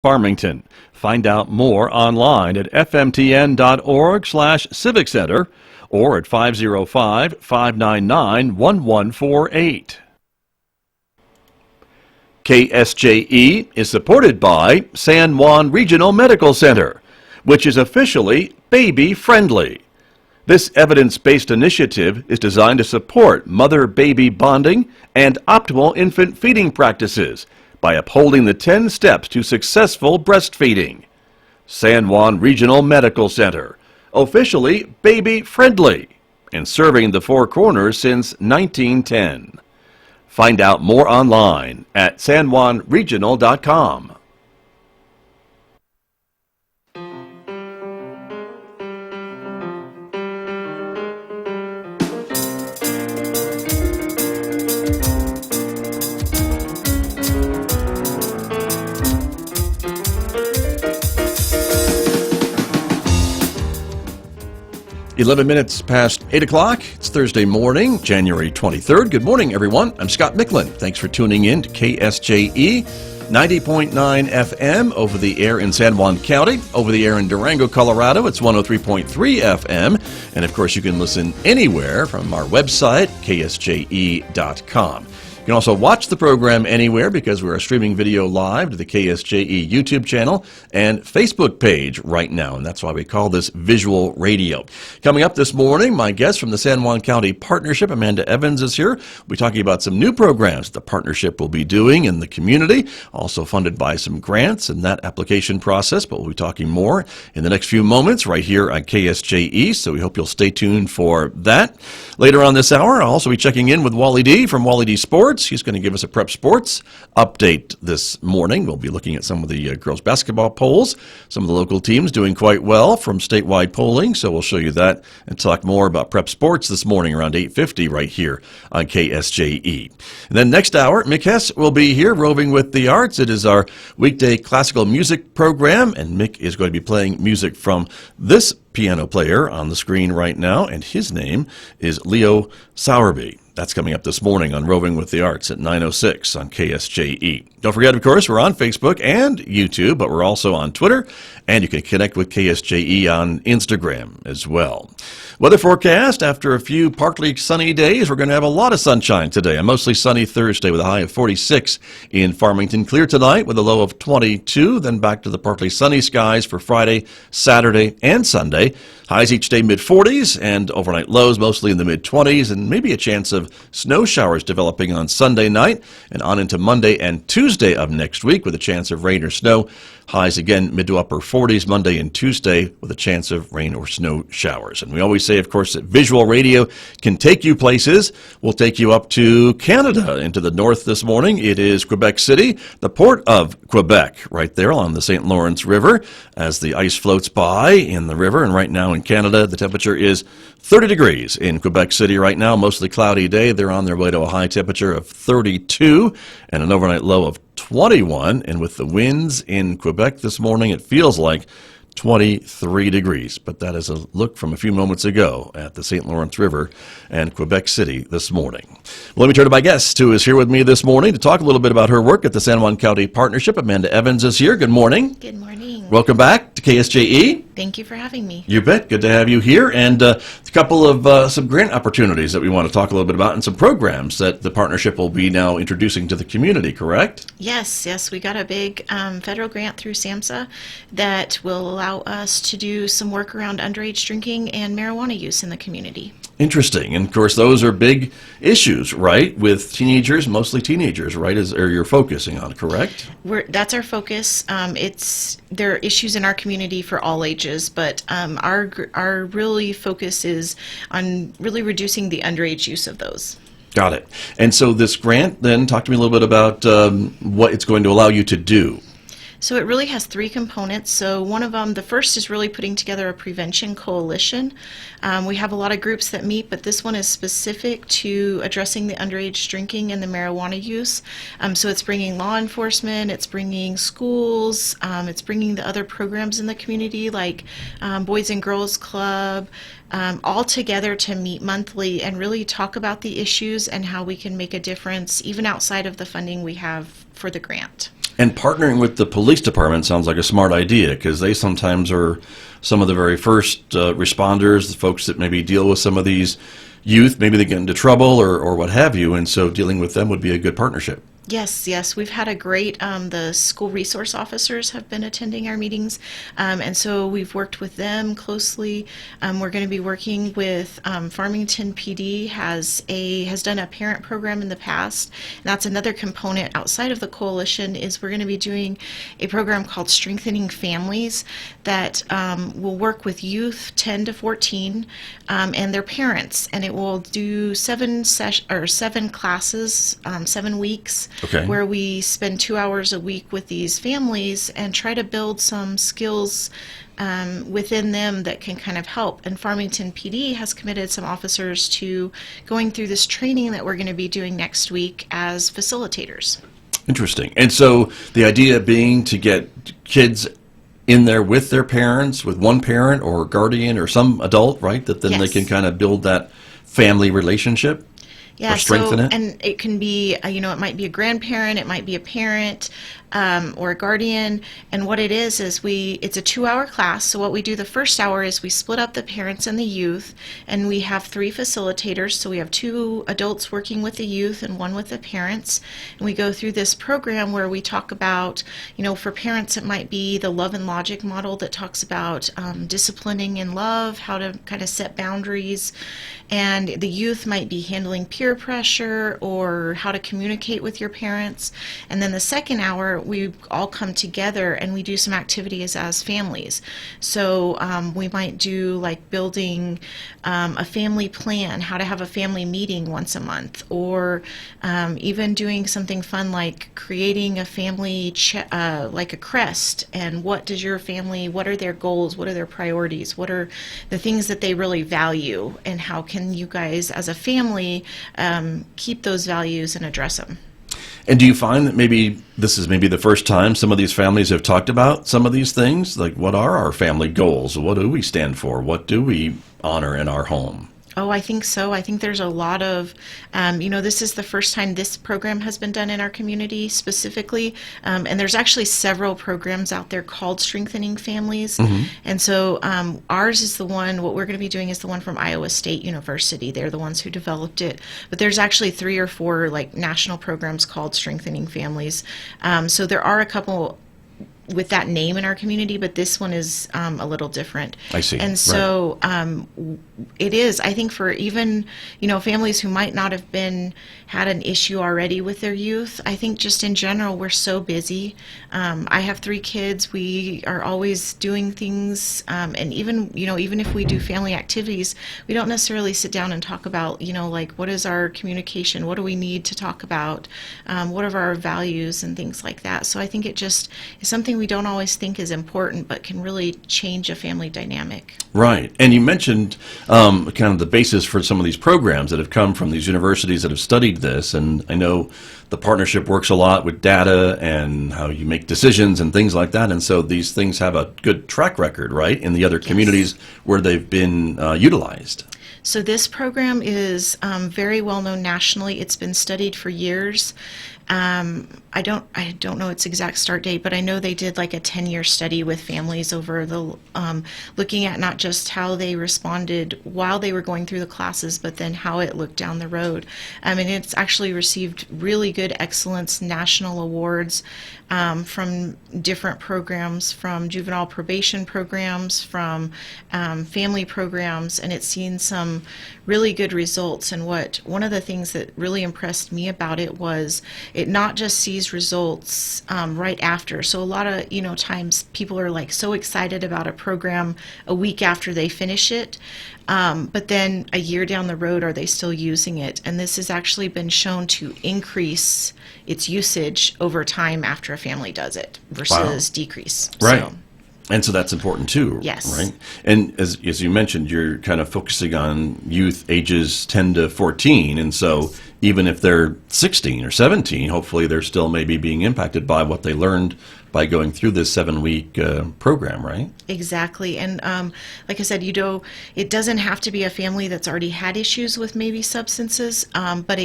Farmington. Find out more online at fmtn.org/Civic Center or at 505-599-1148. KSJE is supported by San Juan Regional Medical Center, which is officially baby-friendly. This evidence-based initiative is designed to support mother-baby bonding and optimal infant feeding practices by upholding the 10 steps to successful breastfeeding. San Juan Regional Medical Center, officially baby-friendly, and serving the Four Corners since 1910. Find out more online at sanjuanregional.com. Eleven minutes past 8 o'clock. It's Thursday morning, January 23rd. Good morning, everyone. I'm Scott Micklin. Thanks for tuning in to KSJE 90.9 FM over the air in San Juan County, over the air in Durango, Colorado. It's 103.3 FM. And, of course, you can listen anywhere from our website, ksje.com. You can also watch the program anywhere because we're streaming video live to the KSJE YouTube channel and Facebook page right now, and that's why we call this visual radio. Coming up this morning, my guest from the San Juan County Partnership, Amanda Evans, is here. We'll be talking about some new programs the partnership will be doing in the community, also funded by some grants in that application process, but we'll be talking more in the next few moments right here on KSJE, so we hope you'll stay tuned for that. Later on this hour, I'll also be checking in with Wally D from Wally D Sports. He's going to give us a prep sports update this morning. We'll be looking at some of the girls basketball polls, some of the local teams doing quite well from statewide polling, so we'll show you that and talk more about prep sports this morning around 8:50 right here on KSJE. And then next hour, Mick Hess will be here roving with the arts. It is our weekday classical music program, and Mick is going to be playing music from this piano player on the screen right now, and his name is Leo Sowerby. That's coming up this morning on Roving with the Arts at 9:06 on KSJE. Don't forget, of course, we're on Facebook and YouTube, but we're also on Twitter, and you can connect with KSJE on Instagram as well. Weather forecast, after a few partly sunny days, we're going to have a lot of sunshine today. A mostly sunny Thursday with a high of 46 in Farmington. Clear tonight with a low of 22, then back to the partly sunny skies for Friday, Saturday, and Sunday. Highs each day mid-40s and overnight lows mostly in the mid-20s, and maybe a chance of snow showers developing on Sunday night and on into Monday and Tuesday of next week with a chance of rain or snow. Highs again mid to upper 40s Monday and Tuesday with a chance of rain or snow showers. And we always say, of course, that visual radio can take you places. We'll take you up to Canada, into the north this morning. It is Quebec City, the port of Quebec, right there along the St. Lawrence River as the ice floats by in the river. And right now in Canada, the temperature is 30 degrees in Quebec City right now. Mostly cloudy day. They're on their way to a high temperature of 32 and an overnight low of 21, and with the winds in Quebec this morning, it feels like 23 degrees, but that is a look from a few moments ago at the St. Lawrence River and Quebec City this morning. Well, let me turn to my guest, who is here with me this morning to talk a little bit about her work at the San Juan County Partnership. Amanda Evans is here. Good morning. Good morning. Welcome back to KSJE. Thank you for having me. You bet. Good to have you here. And a couple of some grant opportunities that we want to talk a little bit about, and some programs that the partnership will be now introducing to the community, correct? Yes. We got a big federal grant through SAMHSA that will allow us to do some work around underage drinking and marijuana use in the community. Interesting. And, of course, those are big issues, right, with teenagers, mostly teenagers, right, or you're focusing on, correct? That's our focus. There are issues in our community for all ages, but our really focus is on really reducing the underage use of those. Got it. And so this grant, then, talk to me a little bit about what it's going to allow you to do. So it really has three components. So one of them, the first is really putting together a prevention coalition. We have a lot of groups that meet, but this one is specific to addressing the underage drinking and the marijuana use. So it's bringing law enforcement, it's bringing schools, it's bringing the other programs in the community like Boys and Girls Club, all together to meet monthly and really talk about the issues and how we can make a difference even outside of the funding we have for the grant. And partnering with the police department sounds like a smart idea, because they sometimes are some of the very first responders, the folks that maybe deal with some of these youth. Maybe they get into trouble or what have you, and so dealing with them would be a good partnership. Yes, we've had a great, the school resource officers have been attending our meetings, and so we've worked with them closely. We're going to be working with Farmington PD has done a parent program in the past. And that's another component outside of the coalition, is we're going to be doing a program called Strengthening Families that will work with youth 10 to 14 and their parents, and it will do 7 classes, 7 weeks. Okay. Where we spend 2 hours a week with these families and try to build some skills within them that can kind of help. And Farmington PD has committed some officers to going through this training that we're going to be doing next week as facilitators. Interesting. And so the idea being to get kids in there with their parents, with one parent or guardian or some adult, right? That then they can kind of build that family relationship. Yeah, or strengthen it? And it can be, it might be a grandparent, it might be a parent, or a guardian. And what it is it's a 2-hour class. So what we do the first hour is we split up the parents and the youth, and we have 3 facilitators. So we have 2 adults working with the youth and 1 with the parents. And we go through this program where we talk about, for parents, it might be the love and logic model that talks about disciplining in love, how to kind of set boundaries. And the youth might be handling peer pressure or how to communicate with your parents. And then the second hour, we all come together and we do some activities as families. So we might do like building a family plan, how to have a family meeting once a month, or even doing something fun like creating a family, like a crest, and what are their goals, what are their priorities, what are the things that they really value, and how can you guys as a family keep those values and address them. And do you find that maybe this is the first time some of these families have talked about some of these things? Like, what are our family goals? What do we stand for? What do we honor in our home? Oh, I think so. I think there's a lot of, this is the first time this program has been done in our community specifically. And there's actually several programs out there called Strengthening Families. Mm-hmm. And so ours is what we're going to be doing is the one from Iowa State University. They're the ones who developed it. But there's actually 3 or 4 like national programs called Strengthening Families. So there are a couple with that name in our community, but this one is a little different. I see. And so it is, I think, for even, families who might not have had an issue already with their youth. I think just in general, we're so busy. I have 3 kids. We are always doing things. And even if we do family activities, we don't necessarily sit down and talk about, like, what is our communication? What do we need to talk about? What are our values and things like that? So I think it just is something we don't always think is important, but can really change a family dynamic. Right. And you mentioned kind of the basis for some of these programs that have come from these universities that have studied this. And I know the partnership works a lot with data and how you make decisions and things like that. And so these things have a good track record, right, in the other communities where they've been utilized. So this program is very well known nationally. It's been studied for years. I don't know its exact start date, but I know they did like a 10-year study with families over the looking at not just how they responded while they were going through the classes, but then how it looked down the road. And it's actually received really good excellence national awards from different programs, from juvenile probation programs, from family programs, and it's seen some really good results. And one of the things that really impressed me about it was it not just sees results right after. So a lot of times people are like so excited about a program a week after they finish it, but then a year down the road, are they still using it? And this has actually been shown to increase its usage over time after a family does it versus decrease. Right. So, and so that's important too, yes. Right? And as you mentioned, you're kind of focusing on youth ages 10 to 14, and so even if they're 16 or 17, hopefully they're still maybe being impacted by what they learned by going through this 7-week program, right? Exactly. And like I said, it doesn't have to be a family that's already had issues with maybe substances, but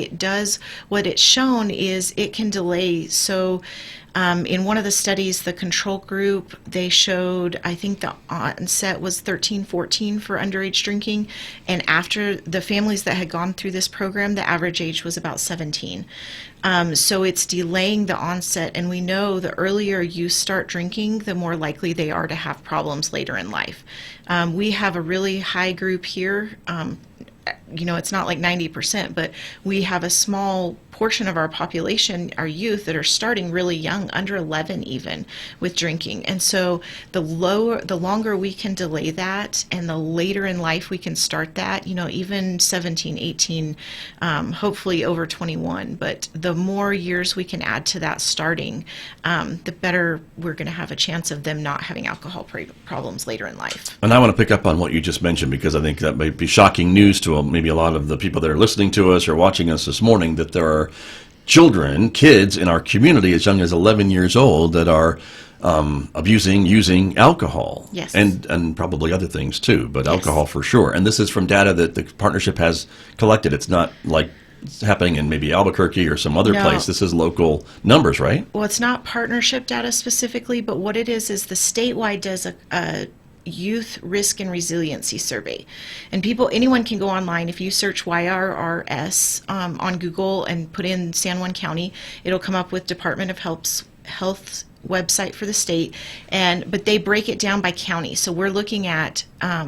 what it's shown is it can delay. So in one of the studies, the control group, they showed, I think the onset was 13, 14 for underage drinking. And after the families that had gone through this program, the average age was about 17. So it's delaying the onset. And we know the earlier you start drinking, the more likely they are to have problems later in life. We have a really high group here. It's not like 90%, but we have a small portion of our population, our youth, that are starting really young, under 11 even, with drinking. And so the longer we can delay that, and the later in life we can start that, even 17, 18, hopefully over 21. But the more years we can add to that starting, the better we're going to have a chance of them not having alcohol problems later in life. And I want to pick up on what you just mentioned, because I think that might be shocking news to maybe a lot of the people that are listening to us or watching us this morning, that there are kids in our community as young as 11 years old that are using alcohol. Yes. And probably other things too, but alcohol for sure. And this is from data that the partnership has collected. It's not like it's happening in maybe Albuquerque or some other place. This is local numbers, right? Well, it's not partnership data specifically, but what it is the statewide does a youth risk and resiliency survey, and anyone can go online. If you search YRRS on Google and put in San Juan County, it'll come up with Department of Health's website for the state, but they break it down by county. So we're looking at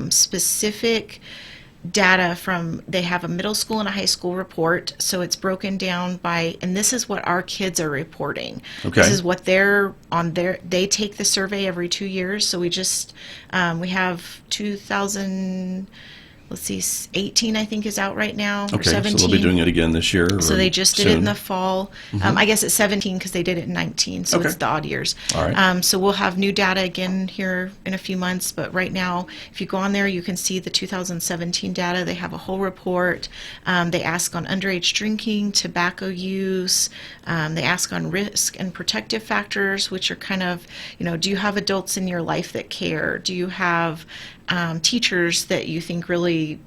specific data they have a middle school and a high school report, so it's broken down and this is what our kids are reporting. Okay. This is what they take the survey every 2 years, so we have 18 I think is out right now, or 17. So they'll be doing it again this year. So they just did it in the fall. I guess it's 17 because they did it in 19, so it's the odd years. All right. So we'll have new data again here in a few months, but right now, if you go on there, you can see the 2017 data. They have a whole report. They ask on underage drinking, tobacco use. They ask on risk and protective factors, which are kind of, do you have adults in your life that care? Do you have teachers that you think really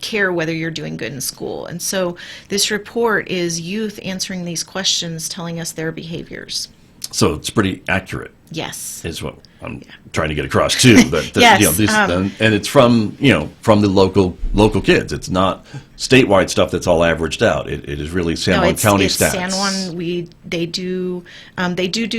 care whether you're doing good in school? And so this report is youth answering these questions, telling us their behaviors. So it's pretty accurate. Yes. Is what I'm trying to get across too. But yes. And it's from the local kids. It's not statewide stuff that's all averaged out. It is really San Juan County stats. San Juan, they do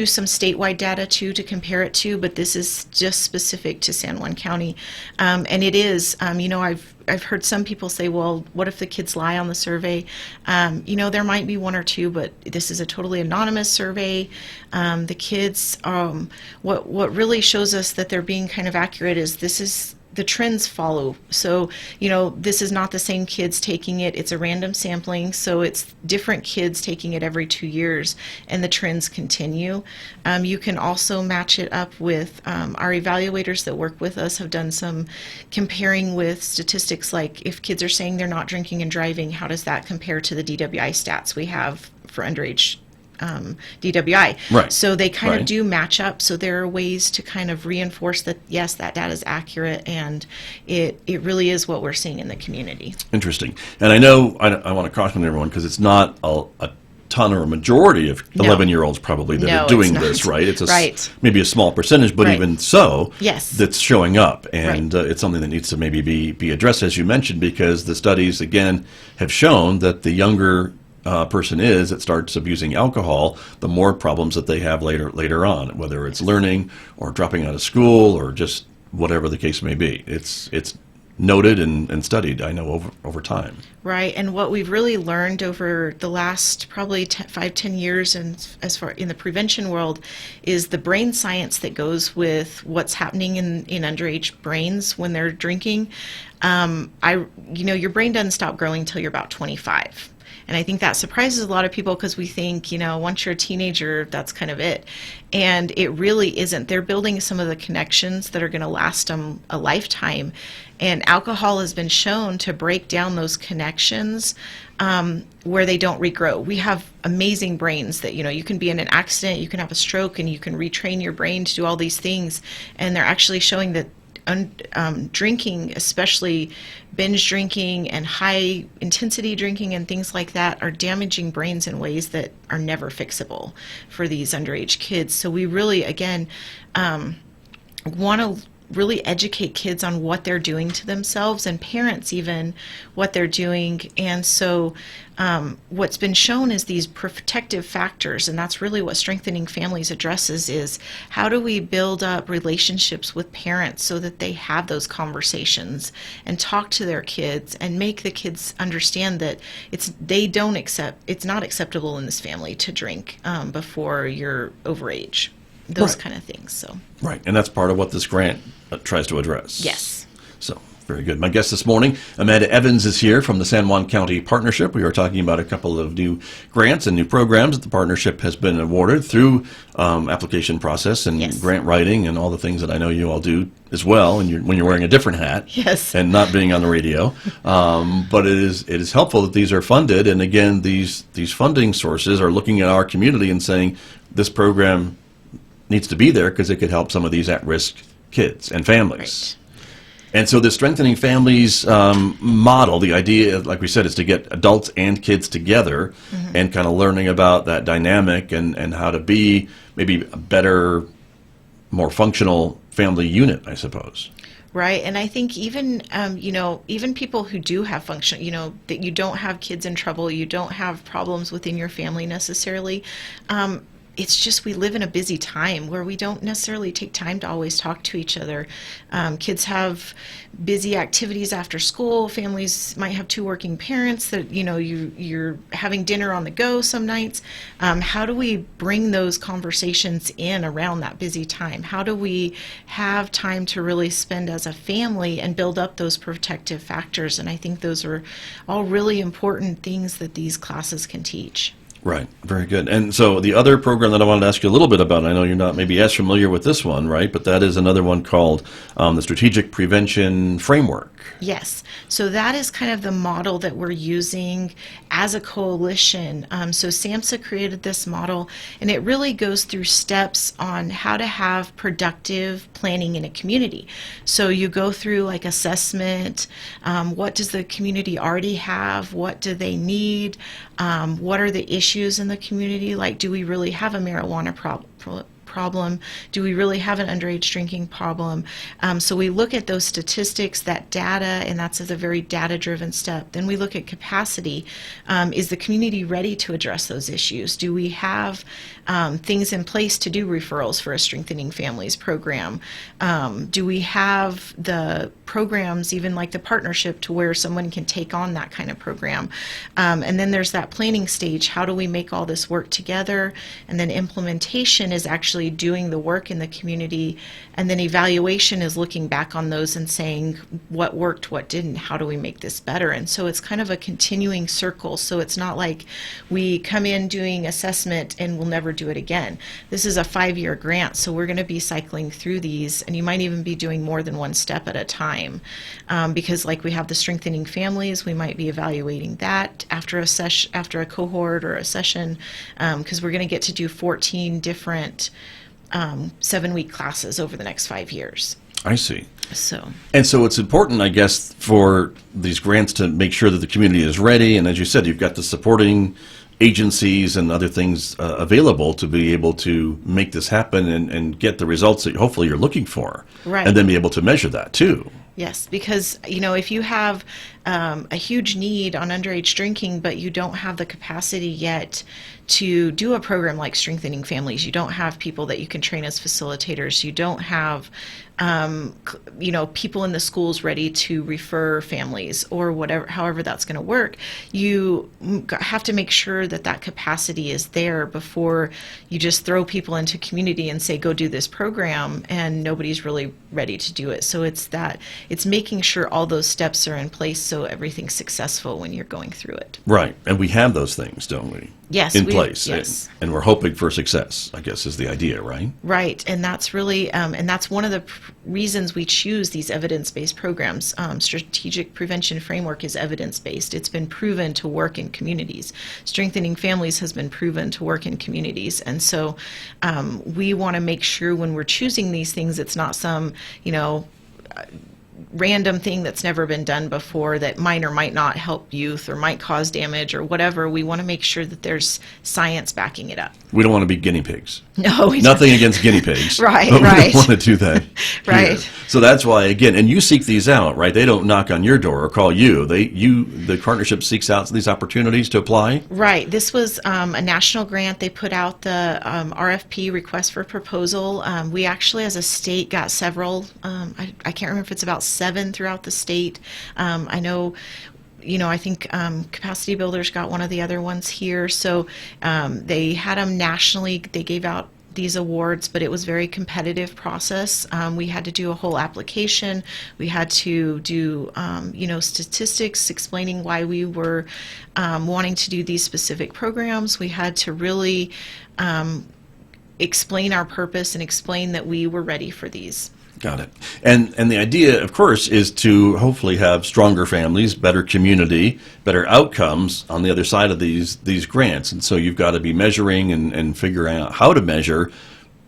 some statewide data too to compare it to, but this is just specific to San Juan County. And it is, I've heard some people say, well, what if the kids lie on the survey? There might be one or two, but this is a totally anonymous survey. The kids, what really shows us that they're being kind of accurate is the trends follow. So, this is not the same kids taking it. It's a random sampling. So it's different kids taking it every 2 years, and the trends continue. You can also match it up with our evaluators that work with us have done some comparing with statistics, like if kids are saying they're not drinking and driving, how does that compare to the DWI stats we have for underage DWI. Right. So they kind of do match up. So there are ways to kind of reinforce that, yes, that data is accurate, and it really is what we're seeing in the community. Interesting. And I know I want to caution everyone, because it's not a ton or a majority of 11-year-olds probably that are doing this, right? It's maybe a small percentage, but even so, that's showing up. And it's something that needs to maybe be addressed, as you mentioned, because the studies, again, have shown that the younger person that starts abusing alcohol, the more problems that they have later on, whether it's learning or dropping out of school or just whatever the case may be. It's noted and studied, I know, over time. Right, and what we've really learned over the last probably 5-10 years, and as far in the prevention world, is the brain science that goes with what's happening in underage brains when they're drinking. Your brain doesn't stop growing until you're about 25. And I think that surprises a lot of people because we think, once you're a teenager, that's kind of it. And it really isn't. They're building some of the connections that are going to last them a lifetime. And alcohol has been shown to break down those connections where they don't regrow. We have amazing brains that, you can be in an accident, you can have a stroke, and you can retrain your brain to do all these things. And they're actually showing that drinking, especially binge drinking and high intensity drinking and things like that, are damaging brains in ways that are never fixable for these underage kids. So we really, again, want to really educate kids on what they're doing to themselves, and parents even what they're doing. And so what's been shown is these protective factors, and that's really what Strengthening Families addresses, is how do we build up relationships with parents so that they have those conversations and talk to their kids and make the kids understand that it's not acceptable in this family to drink before you're overage. Those kind of things. So right, and that's part of what this grant tries to address. Yes. So very good. My guest this morning, Amanda Evans, is here from the San Juan County Partnership. We are talking about a couple of new grants and new programs that the partnership has been awarded through application process and grant writing and all the things that I know you all do as well. And when you're wearing a different hat, and not being on the radio, but it is helpful that these are funded. And again, these funding sources are looking at our community and saying this program needs to be there because it could help some of these at-risk kids and families. Right. And so the Strengthening Families model, the idea, like we said, is to get adults and kids together and kind of learning about that dynamic and how to be maybe a better, more functional family unit, I suppose. Right, and I think even, even people who do have function, that you don't have kids in trouble, you don't have problems within your family necessarily, it's just we live in a busy time where we don't necessarily take time to always talk to each other. Kids have busy activities after school. Families might have two working parents that, you're having dinner on the go some nights. How do we bring those conversations in around that busy time? How do we have time to really spend as a family and build up those protective factors? And I think those are all really important things that these classes can teach. Right. Very good. And so the other program that I wanted to ask you a little bit about, I know you're not maybe as familiar with this one, right? But that is another one called the Strategic Prevention Framework. Yes. So that is kind of the model that we're using as a coalition. So SAMHSA created this model, and it really goes through steps on how to have productive planning in a community. So you go through like assessment, what does the community already have, what do they need, what are the issues in the community, like do we really have a marijuana problem? Do we really have an underage drinking problem? So we look at those statistics, that data, and that's a very data-driven step. Then we look at capacity. Is the community ready to address those issues? Do we have things in place to do referrals for a Strengthening Families program? Do we have the programs, even like the partnership, to where someone can take on that kind of program? And then there's that planning stage. How do we make all this work together? And then implementation is actually doing the work in the community, and then evaluation is looking back on those and saying what worked, what didn't, how do we make this better? And so it's kind of a continuing circle. So it's not like we come in doing assessment and we'll never do it again. This is a 5-year grant, so we're going to be cycling through these, and you might even be doing more than one step at a time, because like we have the Strengthening Families, we might be evaluating that after a session, after a cohort or a session, because we're going to get to do 14 different 7-week classes over the next 5 years. I see. So it's important, I guess, for these grants to make sure that the community is ready. And as you said, you've got the supporting agencies and other things available to be able to make this happen and get the results that hopefully you're looking for. Right. And then be able to measure that too. Yes, because, if you have a huge need on underage drinking, but you don't have the capacity yet to do a program like Strengthening Families, you don't have people that you can train as facilitators, you don't have, people in the schools ready to refer families or whatever, however that's going to work, you have to make sure that that capacity is there before you just throw people into community and say, go do this program, and nobody's really ready to do it. So it's making sure all those steps are in place so so everything's successful when you're going through it. Right. And we have those things, don't we? Yes. In place. Yes. And we're hoping for success, I guess, is the idea, right? Right. And that's really, and that's one of the reasons we choose these evidence-based programs. Strategic prevention framework is evidence-based. It's been proven to work in communities. Strengthening families has been proven to work in communities. And so we want to make sure when we're choosing these things, it's not some, random thing that's never been done before that might or might not help youth or might cause damage or whatever. We want to make sure that there's science backing it up. We don't want to be guinea pigs. No, we Nothing against guinea pigs. Right, but right. We don't want to do that. Right. Here. So that's why, again, and you seek these out, right? They don't knock on your door or call you. The partnership seeks out these opportunities to apply? Right. This was a national grant. They put out the RFP, request for proposal. We actually, as a state, got several. I can't remember if it's about 7 throughout the state. I know, I think Capacity Builders got one of the other ones here. So they had them nationally. They gave out these awards, but it was a very competitive process. We had to do a whole application. We had to do, statistics explaining why we were wanting to do these specific programs. We had to really explain our purpose and explain that we were ready for these. Got it. And the idea, of course, is to hopefully have stronger families, better community, better outcomes on the other side of these grants. And so you've got to be measuring and figuring out how to measure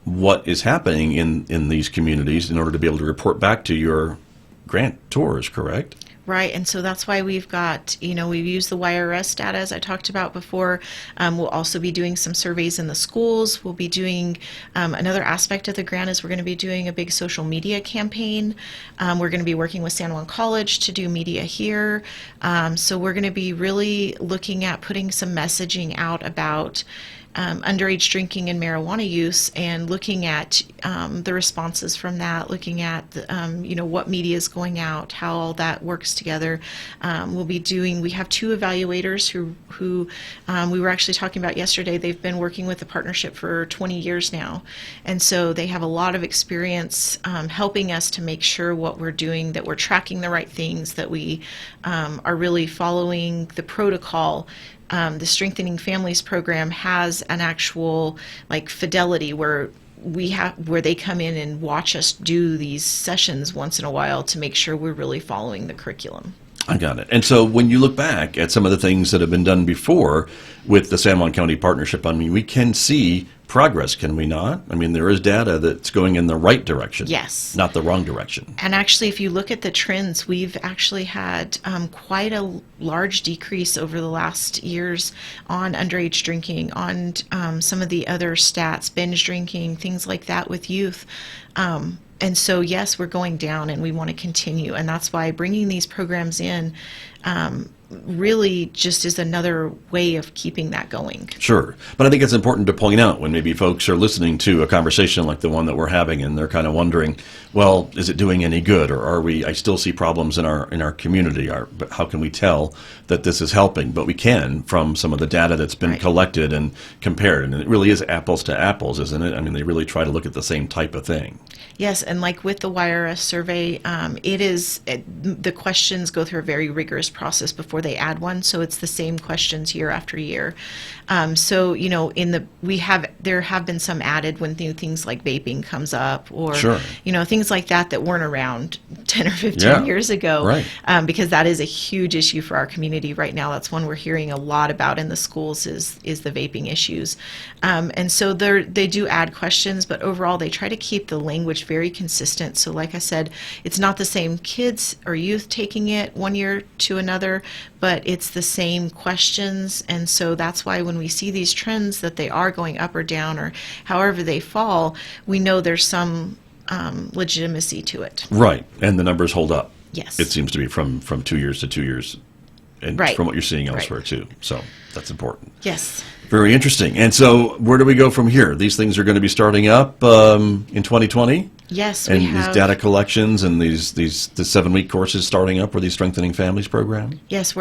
what is happening in these communities in order to be able to report back to your grantors, correct? Right, and so that's why we've got, we've used the YRS data, as I talked about before. We'll also be doing some surveys in the schools. We'll be doing, another aspect of the grant is we're going to be doing a big social media campaign. We're going to be working with San Juan College to do media here. So we're going to be really looking at putting some messaging out about underage drinking and marijuana use, and looking at the responses from that, looking at what media is going out, how all that works together. We have 2 evaluators who we were actually talking about yesterday. They've been working with the partnership for 20 years now, and so they have a lot of experience helping us to make sure what we're doing, that we're tracking the right things, that we are really following the protocol. The Strengthening Families program has an actual fidelity where they come in and watch us do these sessions once in a while to make sure we're really following the curriculum. I got it. And so when you look back at some of the things that have been done before with the San Juan County Partnership, we can see progress, can we not? There is data that's going in the right direction. Yes. Not the wrong direction. And actually, if you look at the trends, we've actually had quite a large decrease over the last years on underage drinking, on some of the other stats, binge drinking, things like that with youth. And so, yes, we're going down, and we want to continue. And that's why bringing these programs in really just is another way of keeping that going. Sure. But I think it's important to point out when maybe folks are listening to a conversation like the one that we're having, and they're kind of wondering, well, is it doing any good? Or I still see problems in our community. But how can we tell that this is helping? But we can from some of the data that's been collected and compared. And it really is apples to apples, isn't it? They really try to look at the same type of thing. Yes, and like with the YRS survey, the questions go through a very rigorous process before they add one, so it's the same questions year after year. So there have been some added when new things like vaping comes up, or things like that weren't around 10 or 15 years ago, right. Because that is a huge issue for our community right now. That's one we're hearing a lot about in the schools is the vaping issues, and so they do add questions, but overall they try to keep the language very consistent. So like I said, it's not the same kids or youth taking it one year to another, but it's the same questions. And so that's why when we see these trends that they are going up or down or however they fall, we know there's some legitimacy to it. Right. And the numbers hold up. Yes. It seems to be from 2 years to 2 years, and from what you're seeing elsewhere too. So that's important. Yes. Very interesting. And so where do we go from here? These things are going to be starting up in 2020? Yes, and we have. these data collections and the 7-week courses starting up for the Strengthening Families program? Yes,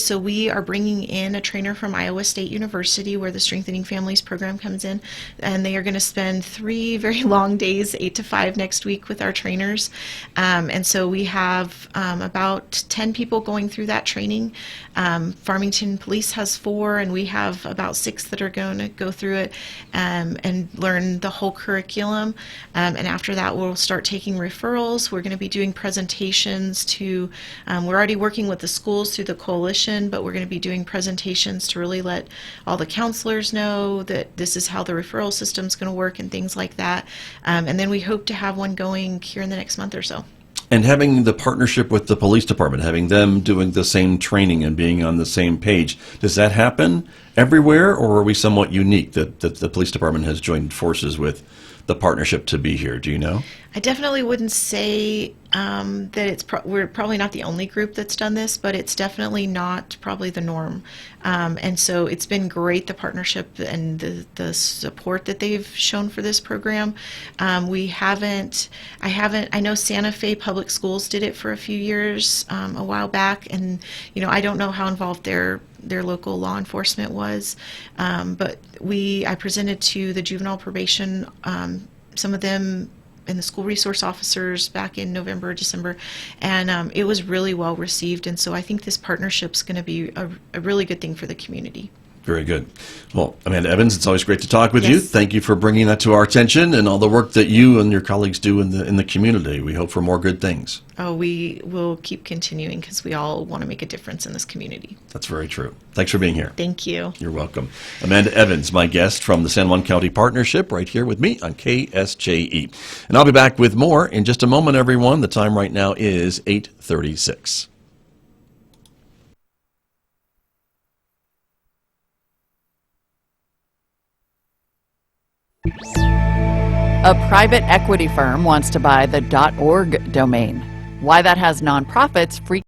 so we are bringing in a trainer from Iowa State University where the Strengthening Families program comes in, and they are going to spend 3 very long days, 8 to 5 next week with our trainers. And so we have about 10 people going through that training. Farmington Police has 4, and we have about 6 that are going to go through it and learn the whole curriculum. And after that, we'll start taking referrals. We're going to be doing presentations to, we're already working with the schools through the coalition, but we're going to be doing presentations to really let all the counselors know that this is how the referral system is going to work and things like that. And then we hope to have one going here in the next month or so. And having the partnership with the police department, having them doing the same training and being on the same page, does that happen everywhere, or are we somewhat unique that the police department has joined forces with the partnership to be here? Do you know? I definitely wouldn't say that we're probably not the only group that's done this, but it's definitely not probably the norm. And so it's been great, the partnership and the support that they've shown for this program. I know Santa Fe Public Schools did it for a few years a while back, and I don't know how involved their local law enforcement was, but I presented to the juvenile probation, some of them and the school resource officers back in November, December, and it was really well received. And so I think this partnership's going to be a really good thing for the community. Very good. Well, Amanda Evans, it's always great to talk with Yes. you. Thank you for bringing that to our attention and all the work that you and your colleagues do in the community. We hope for more good things. Oh, we will keep continuing because we all want to make a difference in this community. That's very true. Thanks for being here. Thank you. You're welcome. Amanda Evans, my guest from the San Juan County Partnership, right here with me on KSJE. And I'll be back with more in just a moment, everyone. The time right now is 8:36. A private equity firm wants to buy the .org domain. Why that has nonprofits freaking